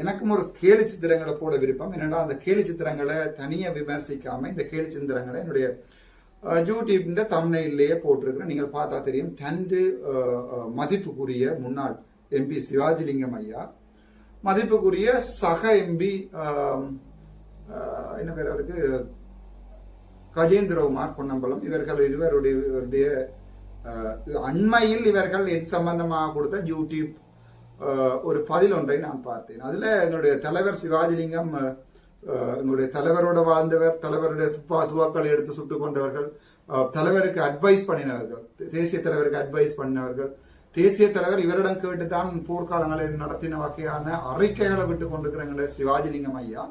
எனக்கும் ஒரு கேலி சித்திரங்களை போட விருப்பம். என்னடா அந்த கேலி சித்திரங்களை தனியா விமர்சிக்காம இந்த கேலி சித்திரங்களை என்னுடைய யூடியூப் தம்ப்நெயிலேயே போட்டிருக்கிறேன். நீங்கள் பார்த்தா தெரியும். தண்டு மதிப்புக்குரிய முன்னாள் எம்பி சிவாஜிலிங்கம் ஐயா, மதிப்புக்குரிய சக எம்பி என்ன பேர் அவருக்கு, கஜேந்திரகுமார் பொன்னம்பலம், இவர்கள் இருவருடைய அண்மையில் இவர்கள் என் சம்பந்தமாக கொடுத்த யூடியூப் ஒரு பதில் ஒன்றை நான் பார்த்தேன். அதுல எங்களுடைய தலைவர் சிவாஜிலிங்கம், எங்களுடைய தலைவரோட வாழ்ந்தவர், தலைவருடைய துவாக்களை எடுத்து சுட்டுக் கொண்டவர்கள், தலைவருக்கு அட்வைஸ் பண்ணினவர்கள், தேசிய தலைவருக்கு அட்வைஸ் பண்ணினவர்கள், தேசிய தலைவர் இவரிடம் கேட்டுத்தான் போர்க்காலங்களில் நடத்தின வகையான அறிக்கைகளை விட்டு கொண்டிருக்கிற சிவாஜிலிங்கம் ஐயா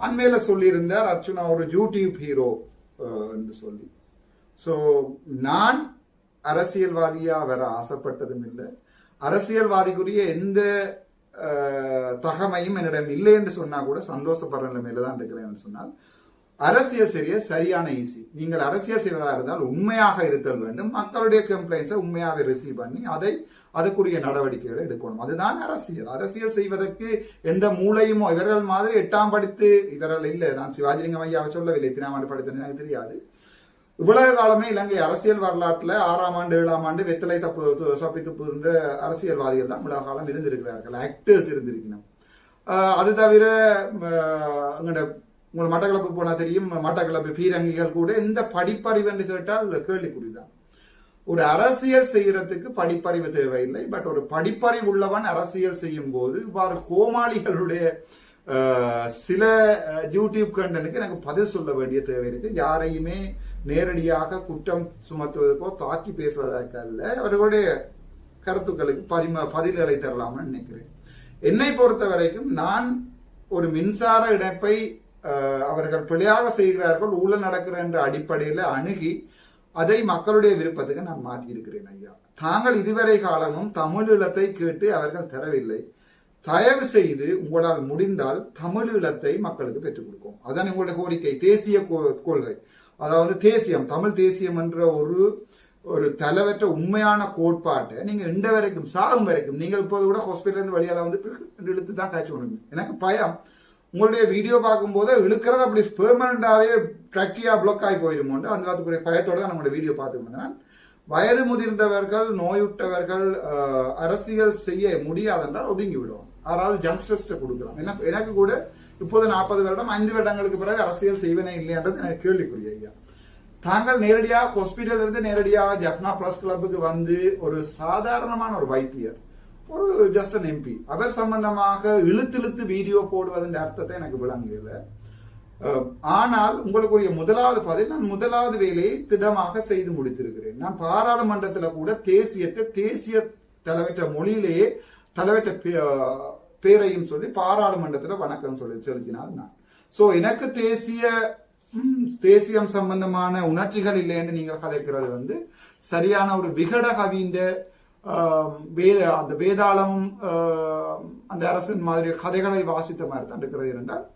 அண்மையில சொல்லியிருந்தார், அர்ச்சுனா ஒரு யூடியூப் ஹீரோ என்று சொல்லி. ஸோ நான் அரசியல்வாதியா வர ஆசைப்பட்டதும் இல்லை, அரசியல்வாதிக்குரிய எந்த தகமையும் என்னிடம் இல்லை என்று சொன்னா கூட சந்தோஷப்படுற நிலைமையில தான் இருக்கிறேன் சொன்னால், அரசியல் சரியான ஈஸி. நீங்கள் அரசியல் செய்வதாக இருந்தால் உண்மையாக இருத்தல் வேண்டும். மக்களுடைய கம்ப்ளைண்ட்ஸை உண்மையாக ரிசீவ் பண்ணி அதுக்குரிய நடவடிக்கைகளை எடுக்கணும். அதுதான் அரசியல். அரசியல் செய்வதற்கு எந்த மூளையுமோ இவர்கள் மாதிரி 8ஆம் படித்து இவர்கள் இல்லை. நான் சிவாஜிலிங்கம் ஐயாவை சொல்லவில்லை, 3ஆம் ஆண்டு படித்தேன், எனக்கு தெரியாது. இவ்வளவு காலமே இலங்கை அரசியல் வரலாற்றுல 6ஆம் ஆண்டு 7ஆம் ஆண்டு வெத்தலை தப்பி துப்புகின்ற அரசியல்வாதிகள் தான் இவ்வளவு காலம் இருந்திருக்கிறார்கள், ஆக்டர்ஸ் இருந்திருக்கணும். அது தவிர உங்கள் மட்டக்களப்பு போனா தெரியும், மட்டக்களப்பு பீரங்கிகள் கூட இந்த படிப்பறிவு என்று கேட்டால் கேள்விக்குறிதான். ஒரு அரசியல் செய்யறதுக்கு படிப்பறிவு தேவையில்லை. பட் ஒரு படிப்பறிவு உள்ளவன் அரசியல் செய்யும் போது இவ்வாறு கோமாளிகளுடைய சில யூடியூப் கண்டனுக்கு எனக்கு பதில் சொல்ல வேண்டிய தேவை இருக்கு. யாரையுமே நேரடியாக குற்றம் சுமத்துவதற்கோ தாக்கி பேசுவதற்கோ அல்ல, அவர்களுடைய கருத்துக்களுக்கு பதில்களை தரலாம்னு நினைக்கிறேன். என்னை பொறுத்த வரைக்கும் நான் ஒரு மின்சார இணைப்பை அவர்கள் பிழையாக செய்கிறார்கள், ஊழல் நடக்கிற என்ற அடிப்படையில் அணுகி அதை மக்களுடைய விருப்பத்துக்கு நான் மாற்றி இருக்கிறேன். ஐயா, தாங்கள் இதுவரை காலமும் தமிழீழத்தை கேட்டு அவர்கள் தரவில்லை. தயவு செய்து உங்களால் முடிந்தால் தமிழீழத்தை மக்களுக்கு பெற்றுக் கொடுக்கும். அதான் உங்களுடைய கோரிக்கை. தேசிய கொள்கை, அதாவது தேசியம், தமிழ் தேசியம் என்ற ஒரு தலைவற்ற உண்மையான கோட்பாட்டை நீங்க இந்த வரைக்கும் சாகும் வரைக்கும், நீங்கள் இப்போது கூட ஹாஸ்பிட்டல் இருந்து வழியால வந்து இழுத்து தான் காய்ச்சி கொண்டு. எனக்கு பயம், உங்களுடைய வீடியோ பார்க்கும்போது இழுக்கிறது அப்படி பெர்மனண்டாவே ட்ரக்கியா பிளாக் ஆகி போயிடுமோண்டு அந்த பயத்தோட தான் நம்மளோட வீடியோ பார்த்துக்கணும். வயது முதிர்ந்தவர்கள், நோயுற்றவர்கள் அரசியல் செய்ய முடியாதென்றால் ஒதுங்கி விடுவோம். யாராவது ஜங்ஸ்டர்ஸ்ட கொடுக்கலாம். எனக்கு கூட இப்போது 40 வருடம் 5 வருடங்களுக்கு பிறகு அரசியல் செய்வனே இல்லைன்றது எனக்கு கேள்விக்குரிய. ஐயா, தாங்கள் நேரடியாக ஹாஸ்பிட்டல் இருந்து நேரடியாக ஜப்னா பிளஸ் கிளப்புக்கு வந்து ஒரு சாதாரணமான ஒரு வைத்தியர், ஒரு ஜஸ்ட் அன் எம்பி, அவர் சம்பந்தமாக இழுத்து வீடியோ போடுவதன் அர்த்தத்தை எனக்கு விளங்கல. ஆனால் உங்களுக்குரிய முதலாவது பதில், நான் முதலாவது வேலையை திடமாக செய்து முடித்திருக்கிறேன். நான் பாராளுமன்றத்தில் கூட தேசிய தலைவற்ற மொழியிலேயே தலைவற்ற பேரையும் சொல்லி பாராளுமன்றத்தில் வணக்கம் செலுத்தினார் நான். சோ எனக்கு தேசியம் சம்பந்தமான உணர்ச்சிகள் இல்லை என்று நீங்கள் கதைக்கிறது சரியான ஒரு விகட கவிந்த அந்த வேதாளமும் அந்த அரசின் மாதிரி கதைகளை வாசித்த மாதிரி தான் இருக்கிறது. என்றால்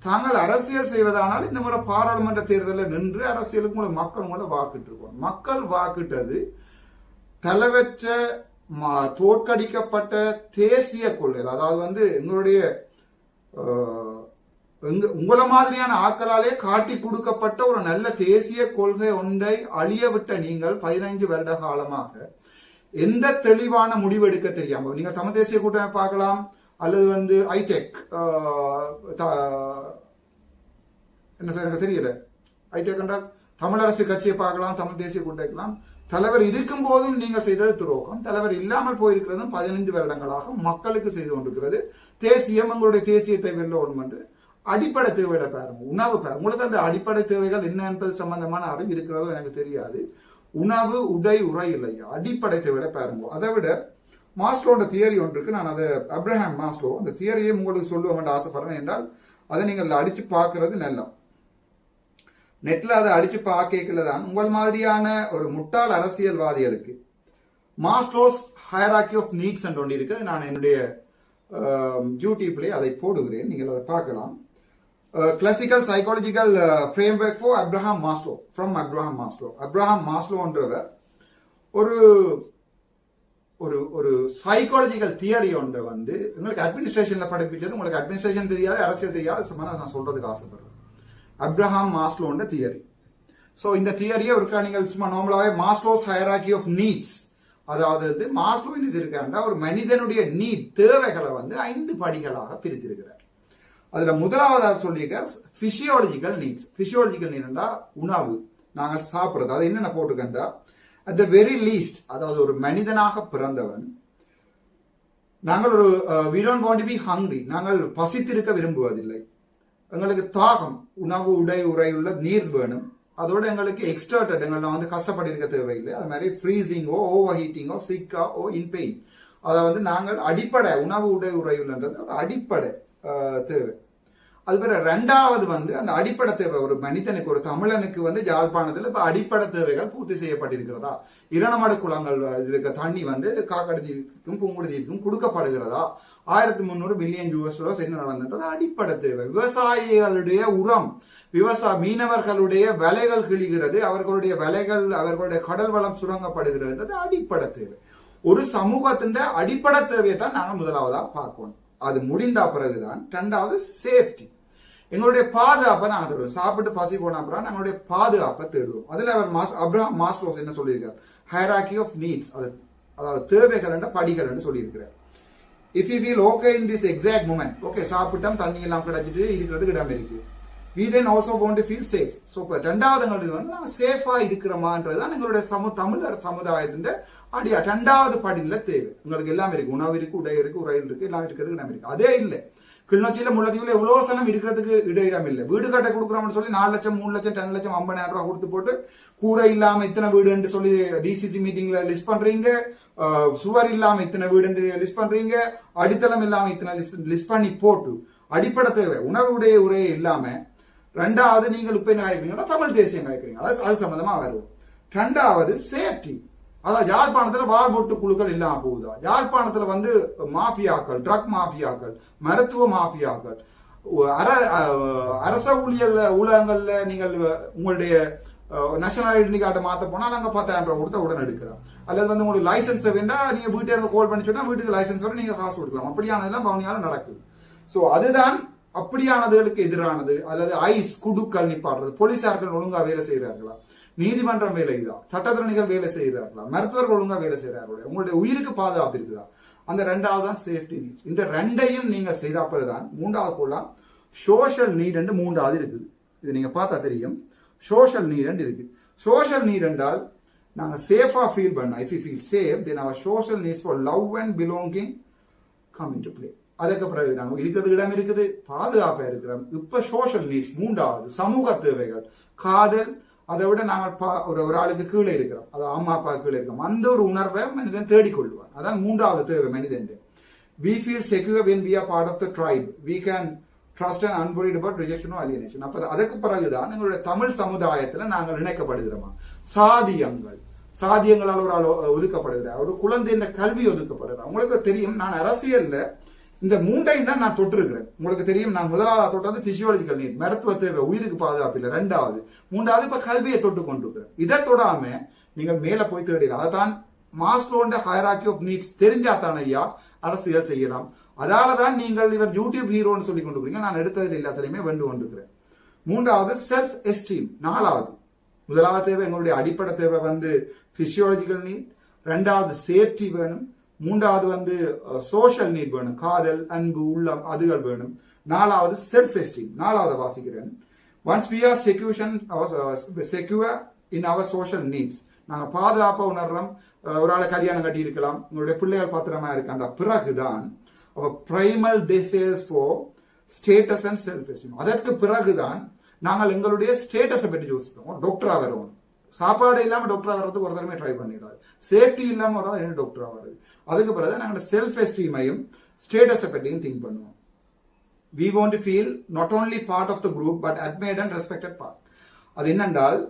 தாங்கள் அரசியல் செய்வதானால் இந்த முறை பாராளுமன்ற தேர்தலில் நின்று அரசியலுக்கு மக்கள் வாக்கிட்டு இருக்கோம். மக்கள் வாக்கிட்டது தலைவற்ற தோற்கடிக்கப்பட்ட தேசிய கொள்கை. அதாவது எங்களுடைய உங்கள மாதிரியான ஆட்களாலே காட்டி கொடுக்கப்பட்ட ஒரு நல்ல தேசிய கொள்கை ஒன்றை அழிய விட்ட நீங்கள் 15 வருட காலமாக எந்த தெளிவான முடிவு எடுக்க தெரியாம, நீங்க தமிழ் தேசிய கூட்டமை பார்க்கலாம், அல்லது ஐடெக் என்ன சார் எனக்கு தெரியல, ஐடெக் என்றால் தமிழரசு கட்சியை பார்க்கலாம், தமிழ் தேசிய கூட்டமைக்கலாம். தலைவர் இருக்கும் போதும் நீங்கள் செய்தது துரோகம், தலைவர் இல்லாமல் போயிருக்கிறதும் 15 வருடங்களாக மக்களுக்கு செய்து கொண்டிருக்கிறது. தேசியம் உங்களுடைய தேசியத்தை வெல்ல ஒன்று என்று அடிப்படை தேவையிட பாருங்க, உணவு பாருங்க. உங்களுக்கு அந்த அடிப்படை தேவைகள் என்ன என்பது சம்பந்தமான அறிவு இருக்கிறதோ எனக்கு தெரியாது. உணவு, உடை, உரை இல்லையா, அடிப்படை தேவையிட பாருங்க. அதை விட மாஸ்லோட தியரி ஒன்று இருக்கு. நான் அதை அப்ரஹாம் மாஸ்லோ அந்த தியரியை உங்களுக்கு சொல்லுவேன் ஆசைப்படுறேன். என்றால் அதை நீங்கள் அடிச்சு பார்க்கறது நல்லா. நெட்ல அதை அடிச்சு பார்க்கல தான் உங்கள் மாதிரியான ஒரு முட்டாள் அரசியல்வாதிகளுக்கு மாஸ்லோஸ் ஹையரார்கி ஆஃப் நீட்ஸ் என்று ஒன்று இருக்கு. நான் என்னுடைய யூடியூப்லேயே அதை போடுகிறேன், நீங்கள் அதை பார்க்கலாம். Classical psychological framework for Abraham Maslow, from Abraham Maslow. Abraham Maslow என்றவர் ஒரு ஒரு ஒரு சைக்காலஜிக்கல் தியரி ஒன்று வந்து உங்களுக்கு அட்மினிஸ்ட்ரேஷன்ல படிப்பிச்சது, உங்களுக்கு அட்மினிஸ்ட்ரேஷன் தெரியாது, அரசியல் தெரியாது, நான் சொல்றதுக்கு ஆசைப்படுறேன். Abraham மாஸ்லோன்ற theory. ஸோ இந்த தியரியை ஒரு நீங்கள் சும்மா நார்மலாகவே மாஸ்லோஸ் ஹையரார்கி ஆஃப் நீட்ஸ், அதாவது மாஸ்லோ என்ன இருக்காண்டா ஒரு மனிதனுடைய நீட் தேவைகளை வந்து 5 படிகளாக பிரித்திருக்கிறார். அதுல முதலாவதாக சொல்லியிருக்கார் பிசியோலஜிக்கல் நீட்ஸ். பிசியோலஜிக்கல் நீட்னா உணவு, நாங்கள் சாப்பிட்றது. அது என்னென்ன போட்டிருக்கா அட் த வெரி லீஸ்ட், அதாவது ஒரு மனிதனாக பிறந்தவன் நாங்கள் ஒரு we don't want to be hungry, நாங்கள் பசித்திருக்க விரும்புவதில்லை. எங்களுக்கு தாகம், உணவு, உடை, உறையுள்ள நீர் வேணும். அதோட எங்களுக்கு எக்ஸ்டர்டட், எங்களை வந்து கஷ்டப்பட்டிருக்க தேவையில்லை. அது மாதிரி ஃப்ரீசிங்கோ, ஓவர் ஹீட்டிங்கோ, சிக்கா ஓ இன் பெயின், அதை வந்து நாங்கள் அடிப்படை உணவு, உடை, உறையுள்ளன்றது ஒரு அடிப்படை தேவை. அது பிற 2வது வந்து அந்த அடிப்படை தேவை ஒரு மனிதனுக்கு, ஒரு தமிழனுக்கு வந்து யாழ்ப்பாணத்தில் இப்ப அடிப்படை தேவைகள் பூர்த்தி செய்யப்பட்டிருக்கிறதா? இரணமடு குளங்கள் இருக்க தண்ணி வந்து காக்கடதீவுக்கும் புங்குடுதீவுக்கும் கொடுக்கப்படுகிறதா? 1300 மில்லியன் US என்ன நடந்தது? அடிப்படை தேவை. விவசாயிகளுடைய உரம், மீனவர்களுடைய விலைகள் கிழிகிறது, அவர்களுடைய விலைகள், அவர்களுடைய கடல் வளம் சுரங்கப்படுகிறது, அடிப்படை தேவை. ஒரு சமூகத்தின் அடிப்படை தேவையை தான் நாங்கள் முதலாவதா பார்க்கணும். அது முடிந்த பிறகுதான் 2வது சேஃப்டி, எங்களுடைய பாதுகாப்பை நாங்கள் தேடுவோம். சாப்பிட்டு பசி போன அப்புறம் நம்மளுடைய பாதுகாப்பை தேடுவோம். அதுல அவர் அப்ரஹாம் மாஸ்லோஸ் என்ன சொல்லியிருக்கார்? ஹைரார்கி ஆஃப் நீட்ஸ், அதாவது தேவைகள் என்ற படிகள் என்று சொல்லியிருக்கிறார். If you feel okay in this exact moment, okay சாப்பிட்டோம், தண்ணி எல்லாம் கிடைச்சிட்டு இருக்கிறதுக்கு இடம் இருக்கு, we then also want to feel safe. So இப்போ 2வது எங்களுக்கு வந்து நாங்கள் சேஃபா இருக்கிறோமான்றதுதான் எங்களுடைய தமிழர் சமுதாயத்தின் 2வது படியில் தேவை. உங்களுக்கு எல்லாம் இருக்கு, உணவு இருக்கு, உடை இருக்கு, உரையில் இருக்கு, எல்லாம் இருக்கிறதுக்கு இடம் இருக்கு. அதே இல்லை கிளிநொச்சியில, முல்லைத்தீவுல எவ்வளவு சனம் இருக்கிறதுக்கு இடம் இல்லை. வீடு கட்ட கொடுக்குறோம்னு சொல்லி 4 லட்சம், 3 லட்சம், 10 லட்சம், 50,000 ரூபாய் கொடுத்து போட்டு கூரை இல்லாம இத்தனை வீடுன்னு சொல்லி டிசிசி மீட்டிங்ல லிஸ்ட் பண்றீங்க, சுவர் இல்லாம இத்தனை வீடு லிஸ்ட் பண்றீங்க, அடித்தளம் இல்லாம இத்தனை லிஸ்ட் பண்ணி போட்டு அடிப்படை தேவை உணவு, உடைய, உரையே இல்லாம 2வது நீங்கள் இப்ப என்ன காய்க்கிறீங்கன்னா தமிழ் தேசியம் காய்க்கிறீங்க. அது சம்பந்தமா வருவோம். 2வது சேஃப்டி, அதாவது யாழ்ப்பாணத்துல வாழ்வொட்டு குழுக்கள் இல்லாம போகுதா? யாழ்ப்பாணத்துல வந்து மாஃபியாக்கள், ட்ரக் மாஃபியாக்கள், மருத்துவ மாஃபியாக்கள், அரச ஊழியர்கள்ல நீங்கள் உங்களுடைய நேஷனல் ஐடென்டி கார்டை மாத்த போனா நாங்க 10,000 ரூபாய் கொடுத்தா உடனே எடுக்கிறோம். அல்லது வந்து உங்களுக்கு லைசன்ஸ் வேண்டாம், நீங்க வீட்டை இருந்து கால் பண்ணி சொன்னா வீட்டுக்கு லைசன்ஸ் வர நீங்க காசு கொடுக்கலாம். அப்படியானதெல்லாம் பவனியால நடக்குது. ஸோ அதுதான் அப்படியானதுகளுக்கு எதிரானது. அல்லது ஐஸ் குடுக்கல் நிப்பாடுறது, போலீசார்கள் ஒழுங்கா வேலை செய்கிறார்களா? நீதிமன்றம் வேலை இதா? சட்டத்திறனிகள் வேலை செய்கிறார்களா? மருத்துவர்கள் ஒழுங்கா வேலை செய்கிறார்களா? உங்களுடைய உயிருக்கு பாதுகாப்பு இருக்குதா? அந்த 2வது தான் சேஃப்டி நீட்ஸ். இந்த 2ஐயும் நீங்கள் செய்த பிறகுதான் 3வது போலாம் சோஷியல் நீட் என்று 3வது இருக்குது. இது நீங்க பார்த்தா தெரியும். சோஷியல் நீட் இருக்கு. சோஷியல் நீட் என்றால் நாங்க சேஃபா ஃபீல் பண்ண, if you feel safe then our social needs for love and belonging come into play. அதுக்கு பிறகு நாங்கள் இருக்கிறது இடம் இருக்குது, பாதுகாப்பா இருக்கிறோம். இப்ப சோஷியல் நீட்ஸ் 3வது சமூக தேவைகள், காதல். அதை விட நாங்கள் ஒரு ஆளுக்கு கீழே இருக்கிறோம், அதாவது அம்மா அப்பா கீழே இருக்கிறோம், அந்த ஒரு உணர்வை மனிதன் தேடிக்கொள்வான். அதான் 3வது தேவை மனிதன். we feel secure when we are part of the tribe, we can trust and unworried about rejection or alienation. அப்ப அதற்கு பிறகுதான் எங்களுடைய தமிழ் சமுதாயத்துல நாங்கள் இணைக்கப்படுகிறோமா? சாதியங்களால் ஒரு ஆள் ஒதுக்கப்படுகிறார், ஒரு குழந்தை கல்வி ஒதுக்கப்படுகிறார். உங்களுக்கு தெரியும், நான் அரசியல்ல இந்த 3ஐயும் தான் நான் தொட்டிருக்கிறேன். உங்களுக்கு தெரியும், நான் முதலாவது தொட்டது பிசியோலஜிக்கல் நீட், மருத்துவ தேவை, உயிருக்கு பாதுகாப்பு இல்லை. 2வது 3வது இப்ப கல்வியை தொட்டு கொண்டிருக்கிறேன். இதை தொடாம நீங்கள் மேல போய் தேடலாம். அதான் மாஸ்லோண்ட ஹைரார்கி ஆஃப் நீட்ஸ் தெரிஞ்சாதான் ஐயா அரசியல் செய்யலாம். அதாலதான் நீங்கள் இவர் யூடியூப் ஹீரோன்னு சொல்லி கொண்டிருக்கிறீங்க. நான் எடுத்ததில் எல்லாத்திலையுமே வென்று கொண்டிருக்கிறேன். 3வது செல்ஃப் எஸ்டீம். 4வது முதலாவது தேவை எங்களுடைய அடிப்படை தேவை வந்து பிசியோலஜிக்கல் நீட். 2வது சேஃப்டி வேணும். 3வது வந்து சோஷியல் நீட் வேணும், காதல், அன்பு, உள்ளம், அதுகள் வேணும். 4வது செல்ஃப் எஸ்டீம். 4வது வாசிக்கிறேன். Once we are secure in our social needs, நாங்க பாதுகாப்பா உணர்றோம். ஒரு ஆளை கல்யாணம் கட்டி இருக்கலாம், உங்களுடைய பிள்ளைகள் பத்திரமா இருக்கு. அந்த பிறகுதான் primal desires for status and self esteem. அதற்கு பிறகுதான் நாங்கள் எங்களுடைய ஸ்டேட்டஸை பற்றி யோசிப்போம். டாக்டரா வரணும், சாப்பாடு இல்லாம டாக்டரா வர்றதுக்கு ஒரு தடவை ட்ரை பண்ணிடுறாரு, சேஃப்டி இல்லாம வரும் என்ன டாக்டரா வருது. அதுக்கு பிறகு நாங்கள் செல்ஃப் எஸ்டீமையும் ஸ்டேட்டஸை பற்றியும் திங்க் பண்ணுவோம். we want to feel not only part of the group but admired and respected part. அது என்னென்றால்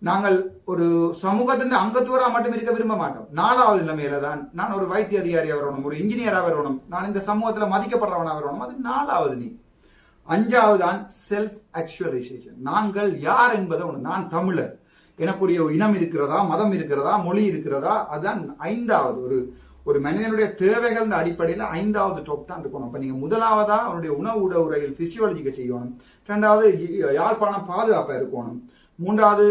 நாங்கள் ஒரு சமூகத்தின் அங்கத்துவரா மட்டும் இருக்க விரும்ப மாட்டோம். 4வது நிலைமையில தான் நான் ஒரு வைத்திய அதிகாரியா வரணும், ஒரு இன்ஜினியரா வரணும், நான் இந்த சமூகத்துல மதிக்கப்படுறவனா வரணும். அது 4வது நீ. 5வது தான் செல்ஃப் ஆக்சுவலைசேஷன். நாங்கள் யார் என்பதை ஒன்று, நான் தமிழர், எனக்குரிய இனம் இருக்கிறதா, மதம் இருக்கிறதா, மொழி இருக்கிறதா, அதுதான் 5வது. ஒரு மனிதனுடைய தேவைகள் அடிப்படையில் 5வது டாப் தான் இருக்கணும். அப்ப நீங்க முதலாவதா அவனுடைய உணவு உரையில் பிசியோலஜிக்க செய்யணும். 2வது யாழ்ப்பாணம் பாதுகாப்பா இருக்கணும். 3வது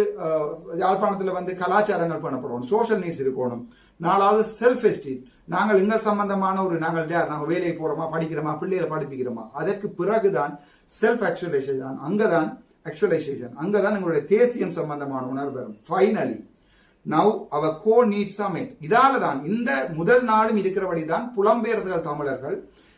யாழ்ப்பாணத்துல வந்து கலாச்சாரங்கள் பண்ணப்படணும், சோஷியல் நீட்ஸ் இருக்கணும். 4வது செல்ஃப் எஸ்டீம், நாங்கள் எங்கள் சம்பந்தமான நாங்கள் வேலையை போறோமா, படிக்கிறோமா, பிள்ளைகளை படிப்பிக்கிறோமா. அதற்கு பிறகுதான் செல்ஃப் ஆக்சுவலைசேஷன், அங்கதான் எங்களுடைய தேசியம் சம்பந்தமான உணர்வு வரும். Finally now our ego needs are met. இதால தான் இந்த முதல் நாளும் இருக்கிறபடிதான் புலம்பெயர்தல் தமிழர்கள்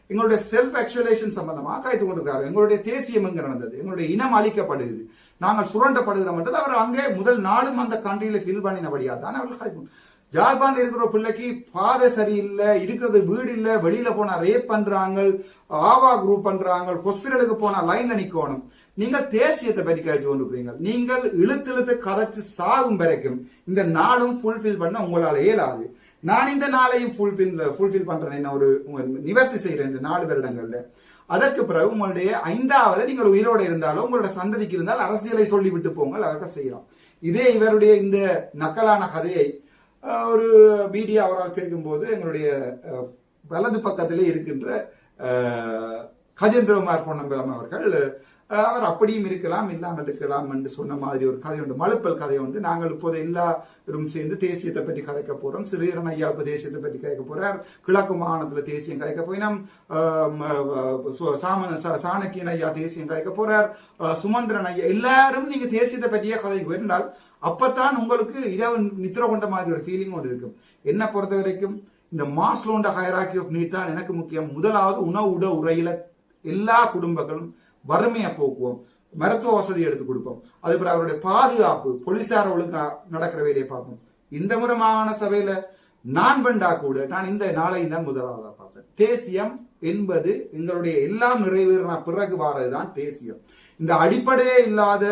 எங்களுடைய செல்ஃப் ஆக்சுவலேஷன் சம்பந்தமாக காய்த்து கொண்டிருக்கிறார்கள். எங்களுடைய தேசியம் எங்க நடந்தது, எங்களுடைய இனம் அழிக்கப்படுகிறது, நாங்கள் சுரண்டப்படுகிறோம் என்றது அவர் அங்கே முதல் நாளும் அந்த கண்ட்ரியில ஃபீல் பண்ணினபடியா தான் அவர்கள் ஜாழ்ப்பாணம் இருக்கிற பிள்ளைக்கு பாதை சரியில்லை, இருக்கிறது வீடு இல்லை, வெளியில போனா ரேப் பண்றாங்க, ஆவா குரூப் பண்றாங்க, ஹாஸ்பிட்டலுக்கு போனா லைன்ல நிக்கணும். நீங்கள் தேசியத்தை பற்றி கழிச்சு கொண்டிருக்கிறீங்க. நீங்கள் இழுத்து கதைச்சு சாகும் வரைக்கும் இந்த நாளும் ஃபுல்ஃபில் பண்ண உங்களால் இயலாது. நான் இந்த நாளையும் ஃபுல்ஃபில் பண்றேன், என்ன ஒரு நிவர்த்தி செய்யறேன் இந்த 4 வருடங்கள்ல. அதற்கு பிறகு உங்களுடைய 5வது நீங்கள் உயிரோடு இருந்தாலும் உங்களோட சந்ததிக்கு இருந்தால் அரசியலை சொல்லிவிட்டு போங்கள், அவர்கள் செய்யலாம். இதே இவருடைய இந்த நக்கலான கதையை ஒரு மீடியா அவரால் கேட்கும்போது எங்களுடைய வலது பக்கத்திலே இருக்கின்ற கஜேந்திரகுமார் பொன்னம்பலம் அவர்கள் அவர் அப்படியும் இருக்கலாம் இல்லாமல் இருக்கலாம் என்று சொன்ன மாதிரி ஒரு கதை உண்டு, மழுப்பல் கதை உண்டு. நாங்கள் இப்போது எல்லாரும் சேர்ந்து தேசியத்தை பற்றி கதைக்க போறோம். ஸ்ரீதரன் ஐயா இப்ப தேசியத்தை பற்றி கதைக்க போறார், கிழக்கு மாகாணத்துல தேசியம் கதைக்க போயினோம், சாணக்கியன் ஐயா தேசியம் கதைக்க போறார், சுமந்திரன் ஐயா, எல்லாரும் நீங்க தேசியத்தை பற்றியே கதைக்கு இருந்தால் அப்பத்தான் உங்களுக்கு இரவு நித்திர கொண்ட மாதிரி ஒரு ஃபீலிங் ஒன்று இருக்கும். என்ன பொறுத்த வரைக்கும் இந்த மாஸ்லோண்ட ஹைரார்கி ஆஃப் நீட் தான் எனக்கு முக்கியம். முதலாவது உணவு உரையில எல்லா குடும்பங்களும் வறுமையை போக்குவோம், மருத்துவ வசதி எடுத்து கொடுப்போம். அதுபோல அவருடைய பாதுகாப்பு, போலீசார ஒழுங்கா நடக்கிற வேலையை பார்ப்போம். இந்த முறை மாகாண சபையில நான் வேண்டா கூட நான் இந்த நாளையும் தான் முதலாவதா பார்ப்பேன். தேசியம் என்பது எங்களுடைய எல்லாம் நிறைவேறின பிறகு வாரதுதான் தேசியம். இந்த அடிப்படையே இல்லாத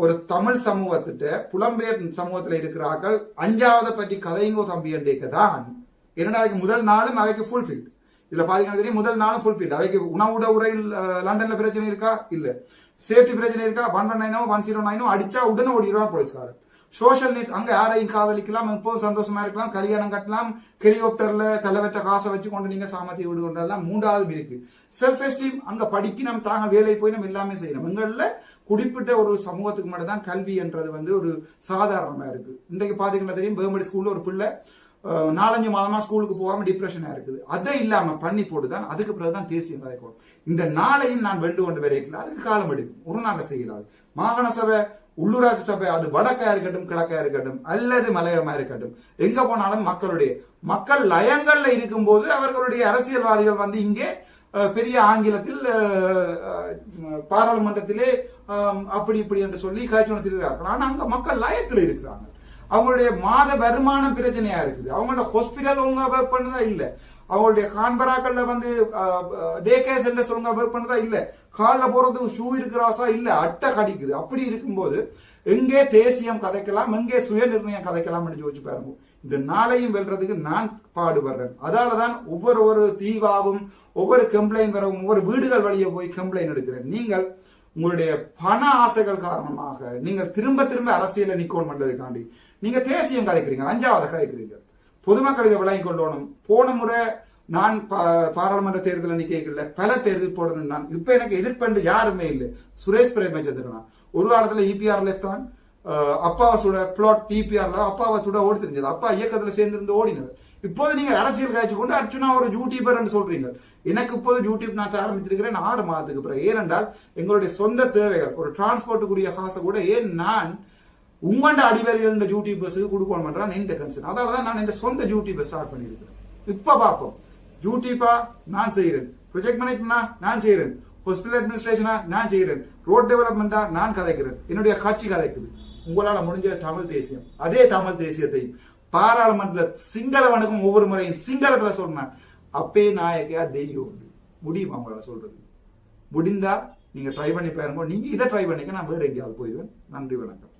ஒரு தமிழ் சமூகத்திட்ட புலம்பெயர் சமூகத்தில் இருக்கிறார்கள் 5வது பற்றி கதைங்கோ தம்பி என்றேக்க தான் இரண்டாவது முதல் நாளும் அவைக்கு ஃபுல்ஃபில். இதுல பாத்தீங்கன்னா தெரியும், முதல் நாளும் ஃபுல்ஃபில். அவைக்கு உணவு உரையில் லண்டன்ல பிரச்சனை இருக்கா, இல்ல சேஃப்டி பிரச்சனை இருக்கா, 119 109 அடிச்சா உடனே ஓடிடுவான் போலீஸ்காரன். சோஷியல் நீட்ஸ், அங்க யாரையும் காதலிக்கலாம், எப்போதும் சந்தோஷமா இருக்கலாம், கல்யாணம் கட்டலாம், ஹெலிகாப்டர்ல தலைவற்ற காசை வச்சு கொண்டு நீங்க சாமத்தி வீடு கொண்டெல்லாம் 3வது இருக்கு. செல்ஃப் எஸ்டீம், அங்க படிக்கணும், தாங்க வேலை போய் நம்ம எல்லாமே செய்யணும். எங்கள்ல குறிப்பிட்ட ஒரு சமூகத்துக்கு மட்டும் தான் கல்வி என்றது வந்து ஒரு சாதாரணமா இருக்கு. இன்றைக்கு பாத்தீங்கன்னா தெரியும், பேர்மடி ஸ்கூல்ல ஒரு பிள்ளை 4-5 மாதமா ஸ்கூலுக்கு போகாம டிப்ரெஷனா இருக்குது. அதை இல்லாம பண்ணி போட்டுதான் அதுக்கு பிறகுதான் தேசியம் கதைக்கணும். இந்த நாளையும் நான் வெண்டு கொண்டு வரைக்கல, அதுக்கு காலம் எடுக்கும், ஒரு நாள் செய்யலாது. மாகாண சபை, உள்ளூராட்சி சபை, அது வடக்கா இருக்கட்டும், கிழக்கா இருக்கட்டும், அல்லது மலையமா இருக்கட்டும், எங்க போனாலும் மக்கள் லயங்கள்ல இருக்கும் போது அவர்களுடைய அரசியல்வாதிகள் வந்து இங்கே பெரிய ஆங்கிலத்தில் பாராளுமன்றத்திலே அப்படி இப்படி என்று சொல்லி காய்ச்சி நடத்திருக்கிறார்கள். ஆனா அங்க மக்கள் லயத்தில் இருக்கிறாங்க. அவங்களுடைய மாத வருமானம் பிரச்சனையா இருக்குது. அவங்களோட ஹாஸ்பிட்டல் ஒழுங்கா ஒர்க் பண்ணதா இல்ல, அவங்களுடைய கான்பராக்கள்ல வந்து டே கேர் சென்டர்ஸ் ஒழுங்கா ஒர்க் பண்ணதா இல்ல, காலில் போறதுக்கு ஷூ இருக்கிறாசா இல்ல, அட்டை கடிக்குது. அப்படி இருக்கும்போது எங்கே தேசியம் கதைக்கலாம், எங்கே சுய நிர்ணயம் கதைக்கலாம் யோசிச்சு பாருங்க. இந்த நாளையும் வெல்றதுக்கு நான் பாடுபடுறேன். அதாலதான் ஒவ்வொரு தீவாவும், ஒவ்வொரு கம்ப்ளைண்ட் வரவும், ஒவ்வொரு வீடுகள் வழியே போய் கம்ப்ளைண்ட் எடுக்கிறேன். நீங்கள் உங்களுடைய பண ஆசைகள் காரணமாக நீங்கள் திரும்ப அரசியல நிக்கோன் பண்றதுக்காண்டி நீங்க தேசியம் கதைக்கிறீங்க, 5வது கதைக்கிறீங்க. பொதுமக்கள் இதை விளங்கி கொள்ளணும். போன முறை நான் பாராளுமன்ற தேர்தலில் நிக்கல, பல தேர்தல் போடணும். நான் இப்ப எனக்கு எதிர்ப்பு யாருமே இல்லை. சுரேஷ் பிரேமச்சந்திரனா ஒரு காலத்துல இபிஆர் லெஃப்ட் தான், அப்பாவை சுட பிளாட் டிபிஆர்ல அப்பாவை சுட ஓடி தெரிஞ்சது, அப்பா இயக்கத்துல சேர்ந்திருந்து ஓடினவர். இப்போது நீங்க அரசியல் காய்ச்சி கொண்டு அர்ச்சுனா ஒரு யூடியூபர் சொல்றீங்க. எனக்கு இப்போது யூடியூப் நான் ஆரம்பிச்சிருக்கிறேன் 6 மாதத்துக்கு பிறகு. ஏனென்றால் எங்களுடைய சொந்த தேவைகள், ஒரு டிரான்ஸ்போர்ட்டுக்குரிய காசை கூட ஏன் நான் உங்களோட அடிவரையில் யூடியூபர்ஸுக்கு கொடுக்கணும் பண்றேன் என் கன்சர்ன். அதனாலதான் நான் என் சொந்த யூடியூபை ஸ்டார்ட் பண்ணியிருக்கிறேன். இப்ப பார்ப்போம், யூடியூபா நான் செய்யறேன், ப்ரொஜெக்ட் மேனேஜ்மெண்டா நான் செய்யறேன், ஹாஸ்பிட்டல் அட்மினிஸ்ட்ரேஷனா நான் செய்யறேன், ரோட் டெவலப்மெண்டா நான் கதைக்கிறேன், என்னுடைய கட்சி கதைக்குது. உங்களால முடிஞ்ச தமிழ் தேசியம், அதே தமிழ் தேசியத்தை பாராளுமன்றத்தில் சிங்களவனுக்கும் ஒவ்வொரு முறையும் சிங்களத்துல சொன்னான், அப்பே நாயக்கையா தெய்வம் முடியுமா உங்களால சொல்றது? முடிந்தா நீங்க ட்ரை பண்ணி பாருங்க. நீங்க இதை ட்ரை பண்ணிக்க, நான் வேற எங்கேயாவது போயிடுவேன். நன்றி, வணக்கம்.